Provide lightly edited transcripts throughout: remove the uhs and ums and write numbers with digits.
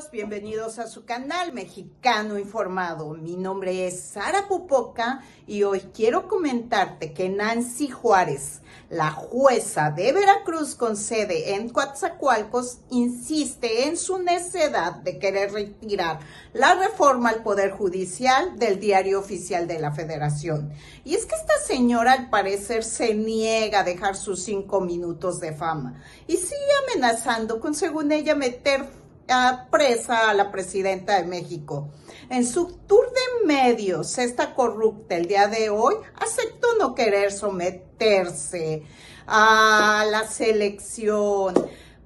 amigos, bienvenidos a su canal Mexicano Informado. Mi nombre es Sara Popoca y hoy quiero comentarte que Nancy Juárez, la jueza de Veracruz con sede en Coatzacoalcos, insiste en su necedad de querer retirar la reforma al Poder Judicial del Diario Oficial de la Federación. Y es que esta señora al parecer se niega a dejar sus 5 minutos de fama y sigue amenazando con, según ella, meter a presa a la presidenta de México. En su tour de medios, esta corrupta el día de hoy aceptó no querer someterse a la selección.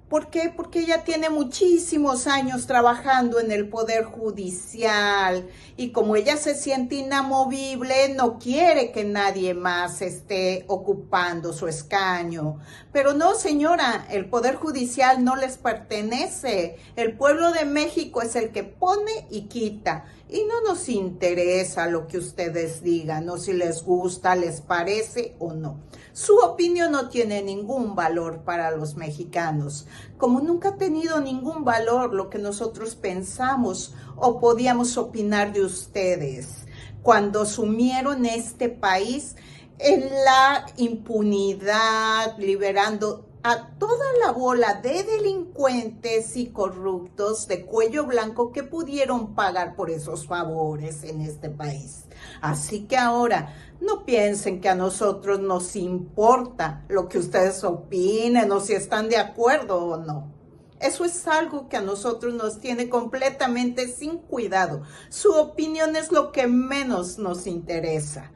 ¿Por qué? Porque ella tiene muchísimos años trabajando en el Poder Judicial y como ella se siente inamovible, no quiere que nadie más esté ocupando su escaño. Pero no, señora, el Poder Judicial no les pertenece. El pueblo de México es el que pone y quita. Y no nos interesa lo que ustedes digan, o si les gusta, les parece o no. Su opinión no tiene ningún valor para los mexicanos, como nunca ha tenido ningún valor lo que nosotros pensamos o podíamos opinar de ustedes cuando sumieron este país en la impunidad, liberando a toda la bola de delincuentes y corruptos de cuello blanco que pudieron pagar por esos favores en este país. Así que ahora no piensen que a nosotros nos importa lo que ustedes opinen o si están de acuerdo o no. Eso es algo que a nosotros nos tiene completamente sin cuidado. Su opinión es lo que menos nos interesa.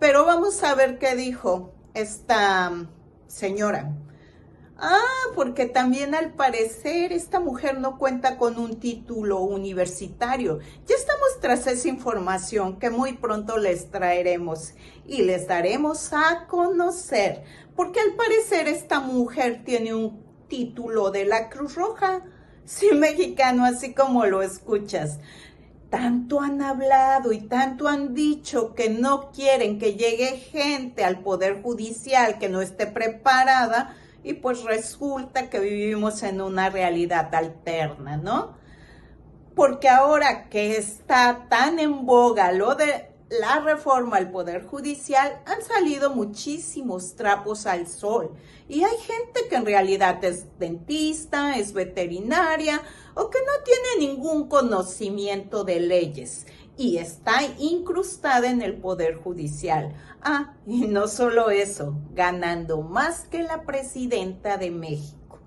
Pero vamos a ver qué dijo esta señora. Porque también al parecer esta mujer no cuenta con un título universitario. Ya estamos tras esa información que muy pronto les traeremos y les daremos a conocer, porque al parecer esta mujer tiene un título de la Cruz Roja. Sí, mexicano, así como lo escuchas. Tanto han hablado y tanto han dicho que no quieren que llegue gente al Poder Judicial que no esté preparada. Y pues resulta que vivimos en una realidad alterna, ¿no? Porque ahora que está tan en boga lo de la reforma al Poder Judicial, han salido muchísimos trapos al sol. Y hay gente que en realidad es dentista, es veterinaria o que no tiene ningún conocimiento de leyes y está incrustada en el Poder Judicial. Y no solo eso, ganando más que la presidenta de México.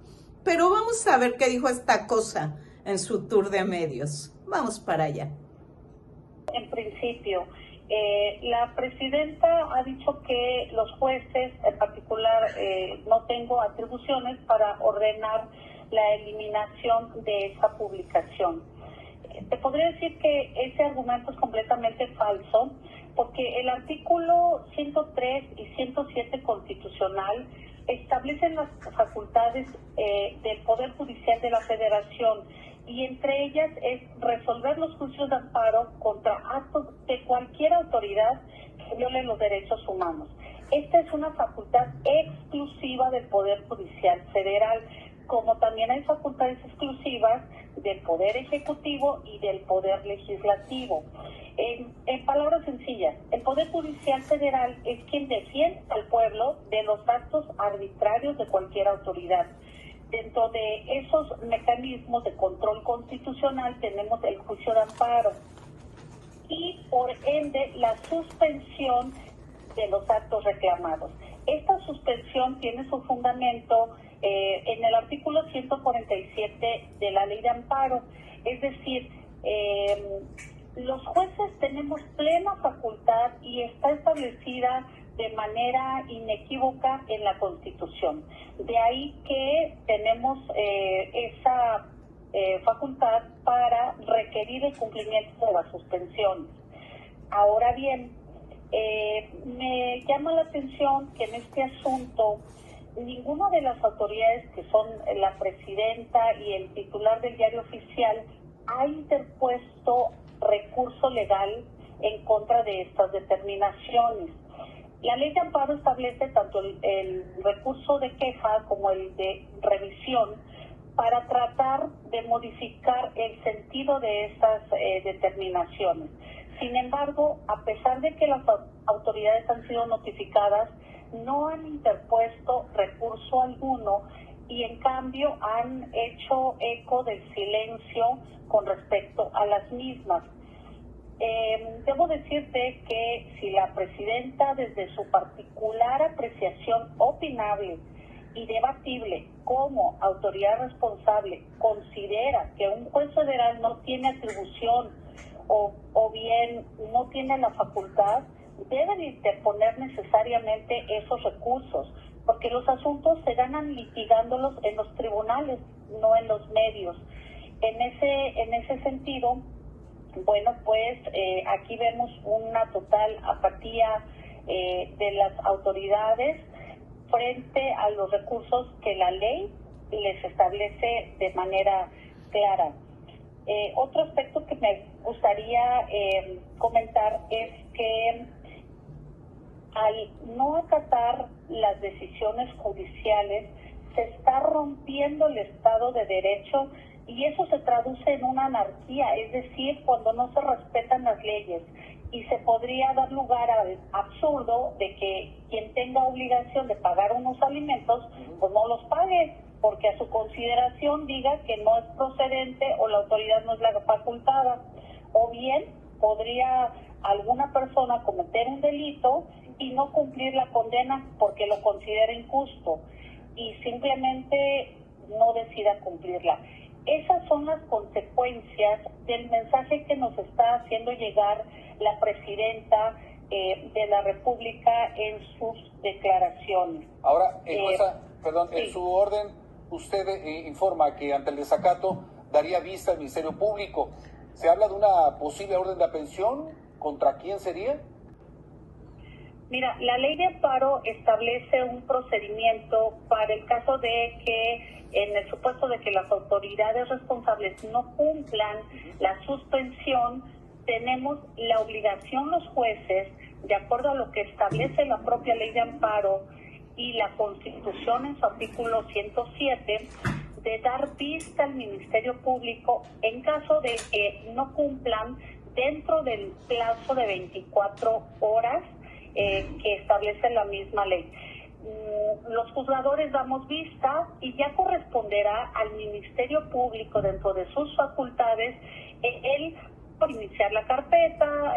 Pero vamos a ver qué dijo esta cosa en su tour de medios. Vamos para allá. En principio, la presidenta ha dicho que los jueces, en particular, no tengo atribuciones para ordenar la eliminación de esa publicación. Te podría decir que ese argumento es completamente falso, porque el artículo 103 y 107 constitucional establecen las facultades del Poder Judicial de la Federación, y entre ellas es resolver los juicios de amparo contra actos de cualquier autoridad que viole los derechos humanos. Esta es una facultad exclusiva del Poder Judicial Federal, como también hay facultades exclusivas del Poder Ejecutivo y del Poder Legislativo. En palabras sencillas, el Poder Judicial Federal es quien defiende al pueblo de los actos arbitrarios de cualquier autoridad. Dentro de esos mecanismos de control constitucional tenemos el juicio de amparo y, por ende, la suspensión de los actos reclamados. Esta suspensión tiene su fundamento en el artículo 147 de la Ley de Amparo. Es decir, los jueces tenemos plena facultad y está establecida de manera inequívoca en la Constitución. De ahí que tenemos esa facultad para requerir el cumplimiento de las suspensiones. Ahora bien, me llama la atención que en este asunto ninguna de las autoridades, que son la presidenta y el titular del Diario Oficial, ha interpuesto recurso legal en contra de estas determinaciones. La Ley de Amparo establece tanto el recurso de queja como el de revisión para tratar de modificar el sentido de estas determinaciones. Sin embargo, a pesar de que las autoridades han sido notificadas, no han interpuesto recurso alguno y en cambio han hecho eco del silencio con respecto a las mismas. Debo decirte que si la presidenta, desde su particular apreciación opinable y debatible como autoridad responsable, considera que un juez federal no tiene atribución o bien no tiene la facultad, deben interponer necesariamente esos recursos, porque los asuntos se ganan litigándolos en los tribunales, no en los medios. En ese sentido, bueno, pues aquí vemos una total apatía de las autoridades frente a los recursos que la ley les establece de manera clara. Otro aspecto que me gustaría comentar es que al no acatar las decisiones judiciales se está rompiendo el Estado de Derecho y eso se traduce en una anarquía, es decir, cuando no se respetan las leyes, y se podría dar lugar al absurdo de que quien tenga obligación de pagar unos alimentos, pues no los pague, porque a su consideración diga que no es procedente o la autoridad no es la facultada. O bien podría alguna persona cometer un delito y no cumplir la condena porque lo considera injusto y simplemente no decida cumplirla. Esas son las consecuencias del mensaje que nos está haciendo llegar la presidenta de la República en sus declaraciones. Ahora, jueza, sí. En su orden, usted informa que ante el desacato daría vista al Ministerio Público. ¿Se habla de una posible orden de aprehensión? ¿Contra quién sería? Mira, la ley de amparo establece un procedimiento para el caso de que, en el supuesto de que las autoridades responsables no cumplan la suspensión, tenemos la obligación los jueces, de acuerdo a lo que establece la propia ley de amparo y la Constitución en su artículo 107, de dar vista al Ministerio Público en caso de que no cumplan dentro del plazo de 24 horas que establece la misma ley. Los juzgadores damos vista y ya corresponderá al Ministerio Público, dentro de sus facultades, el iniciar la carpeta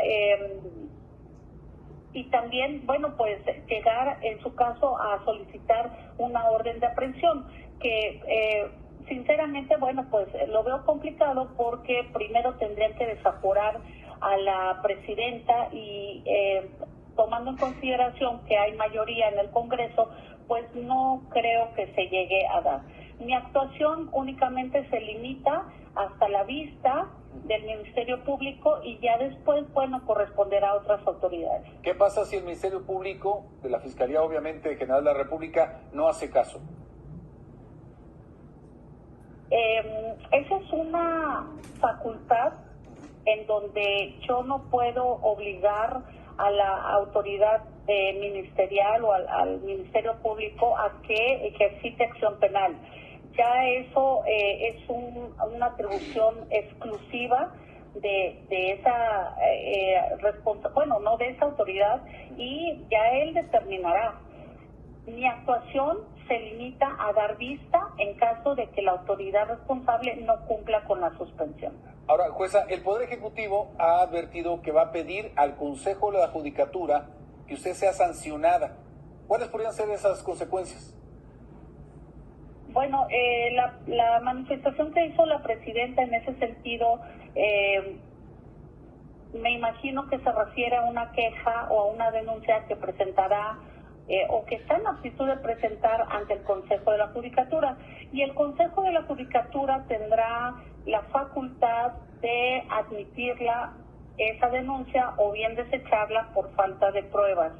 y también, bueno, pues llegar en su caso a solicitar una orden de aprehensión, que sinceramente, bueno, pues lo veo complicado porque primero tendrían que desaforar a la presidenta y tomando en consideración que hay mayoría en el Congreso, pues no creo que se llegue a dar. Mi actuación únicamente se limita hasta la vista del Ministerio Público y ya después, bueno, corresponderá a otras autoridades. ¿Qué pasa si el Ministerio Público, de la Fiscalía obviamente General de la República, no hace caso? Esa es una facultad en donde yo no puedo obligar a la autoridad ministerial o al Ministerio Público a que ejercite acción penal. Ya eso es una atribución exclusiva de esa no de esa autoridad, y ya él determinará. Mi actuación se limita a dar vista en caso de que la autoridad responsable no cumpla con la suspensión. Ahora, jueza, el Poder Ejecutivo ha advertido que va a pedir al Consejo de la Judicatura que usted sea sancionada. ¿Cuáles podrían ser esas consecuencias? Bueno, la manifestación que hizo la presidenta en ese sentido, me imagino que se refiere a una queja o a una denuncia que presentará o que está en aptitud de presentar ante el Consejo de la Judicatura. Y el Consejo de la Judicatura tendrá la facultad de admitirla, esa denuncia, o bien desecharla por falta de pruebas.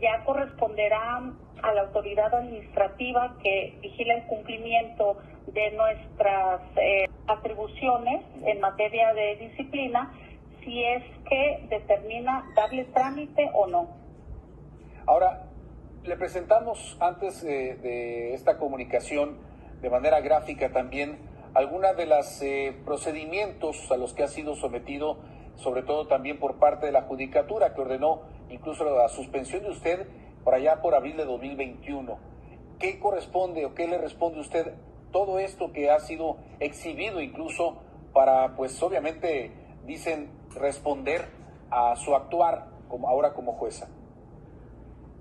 Ya corresponderá a la autoridad administrativa que vigila el cumplimiento de nuestras atribuciones en materia de disciplina, si es que determina darle trámite o no. Ahora, le presentamos antes de esta comunicación de manera gráfica también algunas de los procedimientos a los que ha sido sometido, sobre todo también por parte de la Judicatura, que ordenó incluso la suspensión de usted por allá por abril de 2021. ¿Qué corresponde o qué le responde usted todo esto que ha sido exhibido incluso para, pues obviamente, dicen, responder a su actuar ahora como jueza?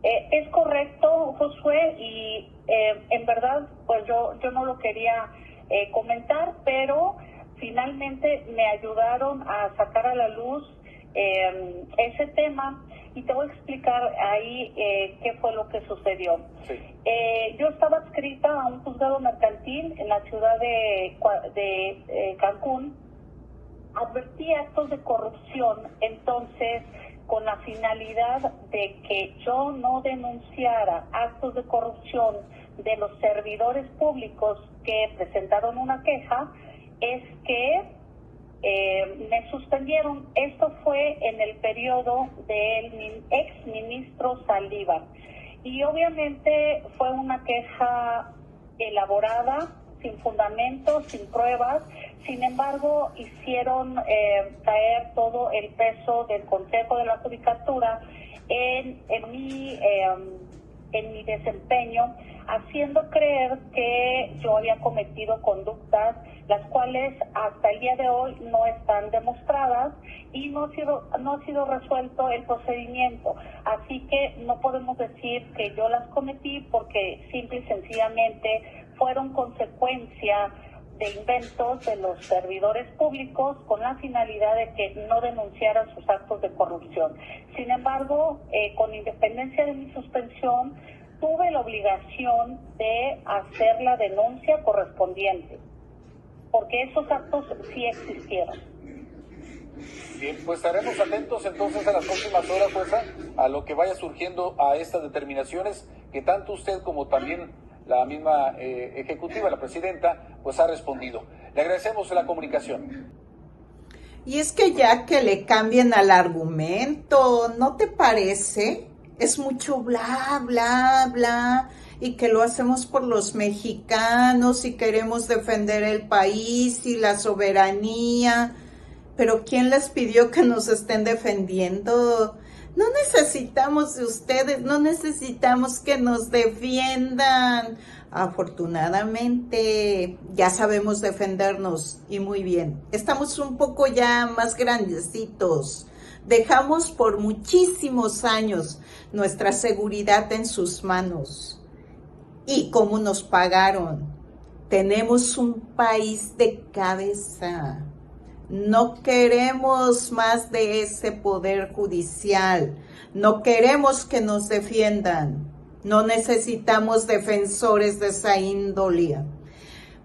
Es correcto, Josué, y en verdad, pues yo no lo quería comentar, pero finalmente me ayudaron a sacar a la luz ese tema, y te voy a explicar ahí qué fue lo que sucedió. Sí. Yo estaba adscrita a un juzgado mercantil en la ciudad de Cancún. Advertí actos de corrupción, entonces, con la finalidad de que yo no denunciara actos de corrupción de los servidores públicos que presentaron una queja, es que me suspendieron. Esto fue en el periodo del ex ministro Saldívar. Y obviamente fue una queja elaborada, sin fundamentos, sin pruebas. Sin embargo, hicieron caer todo el peso del Consejo de la Judicatura en mi desempeño, haciendo creer que yo había cometido conductas las cuales hasta el día de hoy no están demostradas, y no ha sido resuelto el procedimiento. Así que no podemos decir que yo las cometí, porque simple y sencillamente fueron consecuencia de inventos de los servidores públicos con la finalidad de que no denunciaran sus actos de corrupción. Sin embargo, con independencia de mi suspensión, tuve la obligación de hacer la denuncia correspondiente, porque esos actos sí existieron. Bien, pues estaremos atentos entonces a las próximas horas, jueza, a lo que vaya surgiendo a estas determinaciones que tanto usted como también la misma ejecutiva, la presidenta, pues ha respondido. Le agradecemos la comunicación. Y es que ya que le cambien al argumento, ¿no te parece? Es mucho bla, bla, bla, y que lo hacemos por los mexicanos y queremos defender el país y la soberanía. Pero ¿quién les pidió que nos estén defendiendo? No necesitamos de ustedes, no necesitamos que nos defiendan. Afortunadamente ya sabemos defendernos, y muy bien. Estamos un poco ya más grandecitos. Dejamos por muchísimos años nuestra seguridad en sus manos. ¿Y cómo nos pagaron? Tenemos un país de cabeza. No queremos más de ese poder judicial. No queremos que nos defiendan. No necesitamos defensores de esa índole.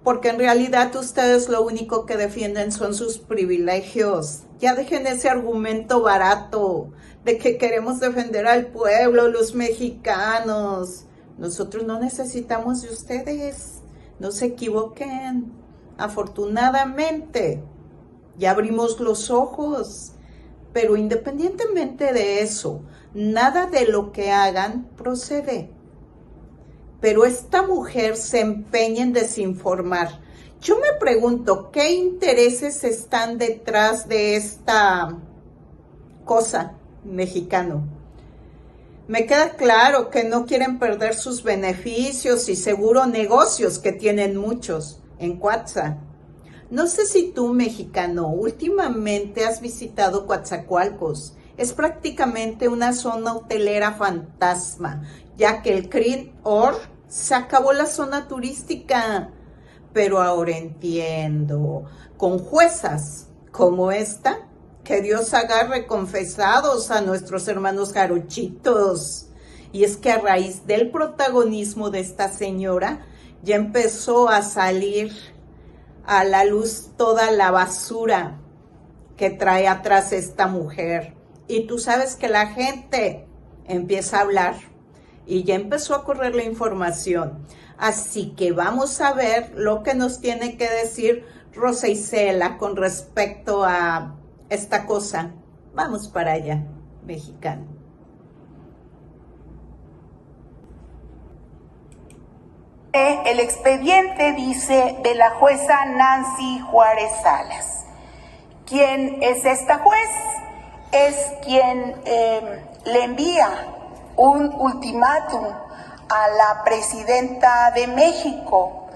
Porque en realidad ustedes lo único que defienden son sus privilegios. Ya dejen ese argumento barato de que queremos defender al pueblo, los mexicanos. Nosotros no necesitamos de ustedes. No se equivoquen. Afortunadamente, ya abrimos los ojos. Pero independientemente de eso, nada de lo que hagan procede. Pero esta mujer se empeña en desinformar. Yo me pregunto, ¿qué intereses están detrás de esta cosa, mexicano? Me queda claro que no quieren perder sus beneficios y seguro negocios, que tienen muchos en Coatza. No sé si tú, mexicano, últimamente has visitado Coatzacoalcos. Es prácticamente una zona hotelera fantasma, ya que el CRIT-OR se acabó la zona turística. Pero ahora entiendo, con juezas como esta, que Dios agarre confesados a nuestros hermanos jarochitos. Y es que a raíz del protagonismo de esta señora, ya empezó a salir a la luz toda la basura que trae atrás esta mujer. Y tú sabes que la gente empieza a hablar y ya empezó a correr la información. Así que vamos a ver lo que nos tiene que decir Rosa Isela con respecto a esta cosa. Vamos para allá, mexicano. El expediente dice de la jueza Nancy Juárez Salas. ¿Quién es esta juez? Es quien le envía un ultimátum a la presidenta de México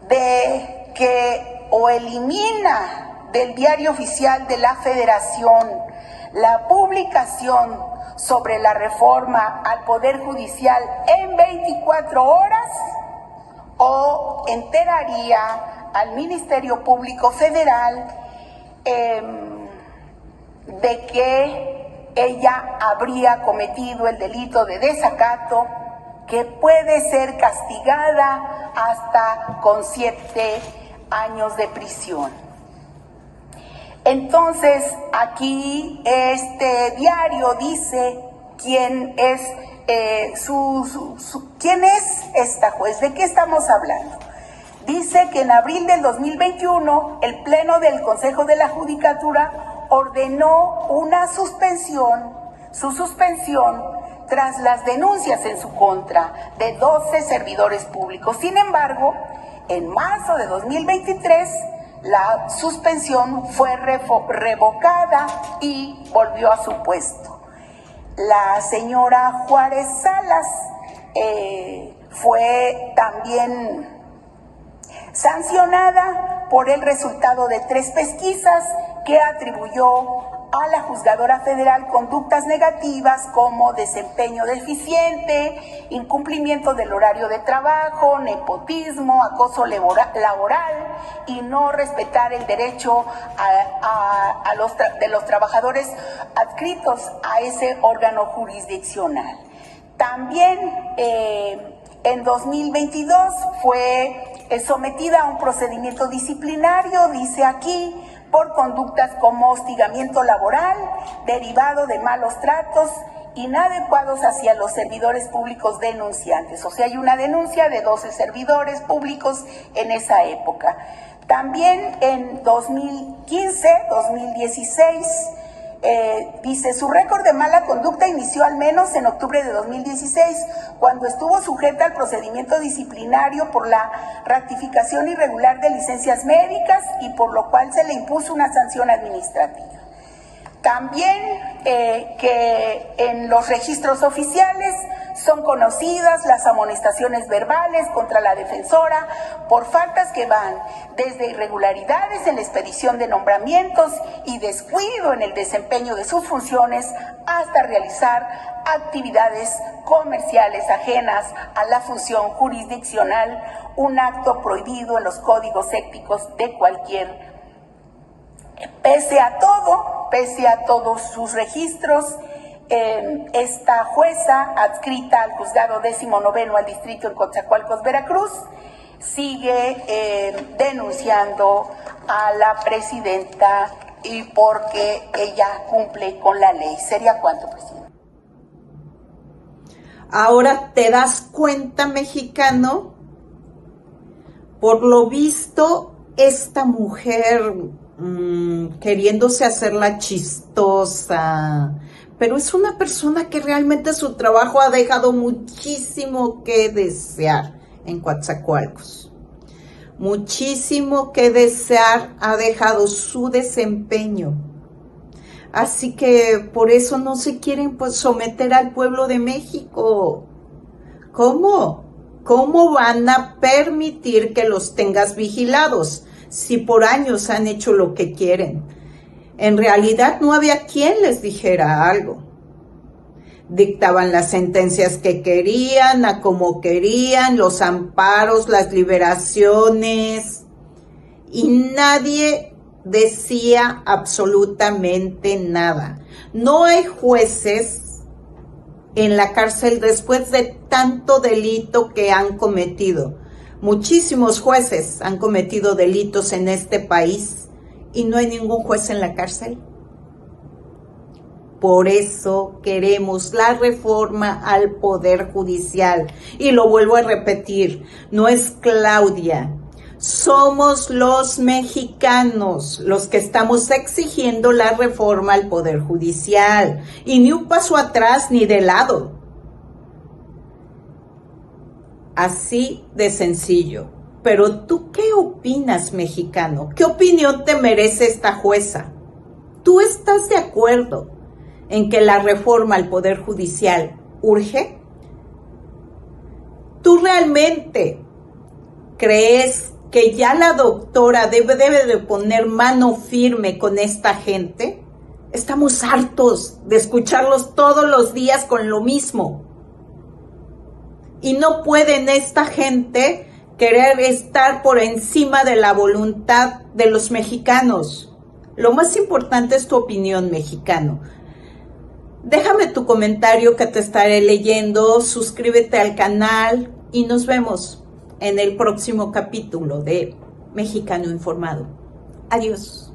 de que o elimina del Diario Oficial de la Federación la publicación sobre la reforma al Poder Judicial en 24 horas o enteraría al Ministerio Público Federal de que ella habría cometido el delito de desacato, que puede ser castigada hasta con 7 años de prisión. Entonces, aquí este diario dice quién es quién es esta juez, de qué estamos hablando. Dice que en abril del 2021 el Pleno del Consejo de la Judicatura ordenó su suspensión tras las denuncias en su contra de 12 servidores públicos. Sin embargo, en marzo de 2023 la suspensión fue revocada y volvió a su puesto. La señora Juárez Salas fue también sancionada por el resultado de 3 pesquisas que atribuyó a la juzgadora federal conductas negativas como desempeño deficiente, incumplimiento del horario de trabajo, nepotismo, acoso laboral y no respetar el derecho de los trabajadores adscritos a ese órgano jurisdiccional. También en 2022 fue sometida a un procedimiento disciplinario, dice aquí, por conductas como hostigamiento laboral, derivado de malos tratos inadecuados hacia los servidores públicos denunciantes. O sea, hay una denuncia de 12 servidores públicos en esa época. También en 2015, 2016, dice, su récord de mala conducta inició al menos en octubre de 2016, cuando estuvo sujeta al procedimiento disciplinario por la ratificación irregular de licencias médicas y por lo cual se le impuso una sanción administrativa. También que en los registros oficiales son conocidas las amonestaciones verbales contra la defensora por faltas que van desde irregularidades en la expedición de nombramientos y descuido en el desempeño de sus funciones hasta realizar actividades comerciales ajenas a la función jurisdiccional, un acto prohibido en los códigos éticos de cualquier. Pese a todos sus registros, esta jueza adscrita al juzgado 19º al distrito en Coatzacoalcos, Veracruz, sigue denunciando a la presidenta y porque ella cumple con la ley. ¿Sería cuánto, presidente? Ahora te das cuenta, mexicano, por lo visto, esta mujer queriéndose hacer la chistosa, pero es una persona que realmente su trabajo ha dejado muchísimo que desear en Coatzacoalcos. Muchísimo que desear ha dejado su desempeño. Así que por eso no se quieren someter al pueblo de México. ¿Cómo? ¿Cómo van a permitir que los tengas vigilados si por años han hecho lo que quieren? En realidad no había quien les dijera algo. Dictaban las sentencias que querían, a como querían, los amparos, las liberaciones, y nadie decía absolutamente nada. No hay jueces en la cárcel después de tanto delito que han cometido. Muchísimos jueces han cometido delitos en este país y no hay ningún juez en la cárcel. Por eso queremos la reforma al Poder Judicial. Y lo vuelvo a repetir, no es Claudia. Somos los mexicanos los que estamos exigiendo la reforma al Poder Judicial. Y ni un paso atrás ni de lado. Así de sencillo. Pero ¿tú qué opinas, mexicano? ¿Qué opinión te merece esta jueza? ¿Tú estás de acuerdo en que la reforma al Poder Judicial urge? ¿Tú realmente crees que ya la doctora debe de poner mano firme con esta gente? Estamos hartos de escucharlos todos los días con lo mismo. Y no pueden esta gente querer estar por encima de la voluntad de los mexicanos. Lo más importante es tu opinión, mexicano. Déjame tu comentario que te estaré leyendo, suscríbete al canal y nos vemos en el próximo capítulo de Mexicano Informado. Adiós.